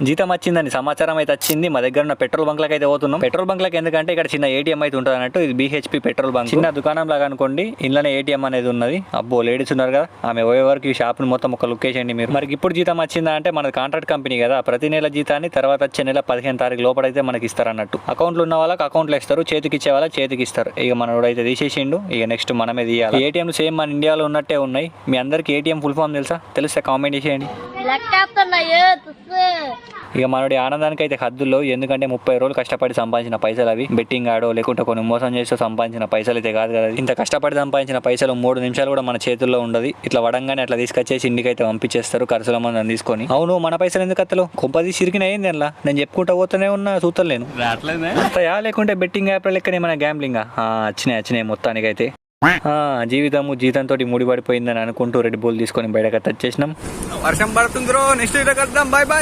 జీతం వచ్చిందని సమాచారం అయితే వచ్చింది. మా దగ్గర ఉన్న పెట్రోల్ బంక్లకు అయితే పోతున్నాం. పెట్రోల్ బంక్లకు ఎందుకంటే ఇక్కడ చిన్న ఏటీఎం అయితే ఉంటుంది అన్నట్టు. ఇది BHP పెట్రోల్ బంక్, చిన్న దుకాణం లాగా అనుకోండి. ఇంట్లోనే ఏటీఎం అనేది ఉన్నది. అబ్బో లేడీస్ ఉన్నారు కదా, ఆమె పోయే వరకు ఈ షాప్ ని మొత్తం ఒక లుక్ వేసేయండి మీరు. మరి ఇప్పుడు జీతం వచ్చిందా అంటే మనది కాంట్రాక్ట్ కంపెనీ కదా, ప్రతి నెల జీతాన్ని తర్వాత వచ్చే నెల 15 తారీఖు లోపలైతే మనకి ఇస్తారు అన్నట్టు. అకౌంట్లు ఉన్న వాళ్ళకి అకౌంట్లో ఇస్తారు, చేతికి ఇచ్చే వాళ్ళకి చేతికి ఇస్తారు. ఇక మనోడు అయితే తీసేసిండు, ఇక నెక్స్ట్ మనమే తీయాలి. ఏటీఎం సేమ్ మన ఇండియాలో ఉన్నట్టే ఉన్నాయి. మీ అందరికి ఏటీఎం ఫుల్ ఫామ్ తెలుసా? తెలిస్తే కామెంట్ చేసేయండి. ఇక మనోడి ఆనందానికి అయితే హద్దుల్లో, ఎందుకంటే 30 రోజులు కష్టపడి సంపాదించిన పైసలు అవి. బెట్టింగ్ ఆడో లేకుంటే కొన్ని మోసం చేస్తూ సంపాదించిన పైసలు అయితే కాదు కదా. ఇంత కష్టపడి సంపాదించిన పైసలు 3 నిమిషాలు కూడా మన చేతుల్లో ఉండదు. ఇట్లా వడంగానే అట్లా తీసుకొచ్చేసి ఇంటికి అయితే పంపించేస్తారు ఖర్చుల మంది తీసుకొని. అవును, మన పైసలు ఎందుకు అత్తలు కొంపది సిరికిన అయింది అలా. నేను చెప్పుకుంటా పోతూనే ఉన్నా, చూస్తలేను అత్తయా. లేకుంటే బెట్టింగ్ యాప్ లెక్కనే మన గ్యాంబ్లింగ్ వచ్చినాయి మొత్తానికి అయితే. జీవితంతో ముడిపడిపోయిందని అనుకుంటూ రెడ్ బుల్ తీసుకొని బయటకు వచ్చేసినాం. వర్షం పడుతుందో నెక్స్ట్ వీడియో కలుద్దాం. Bye bye.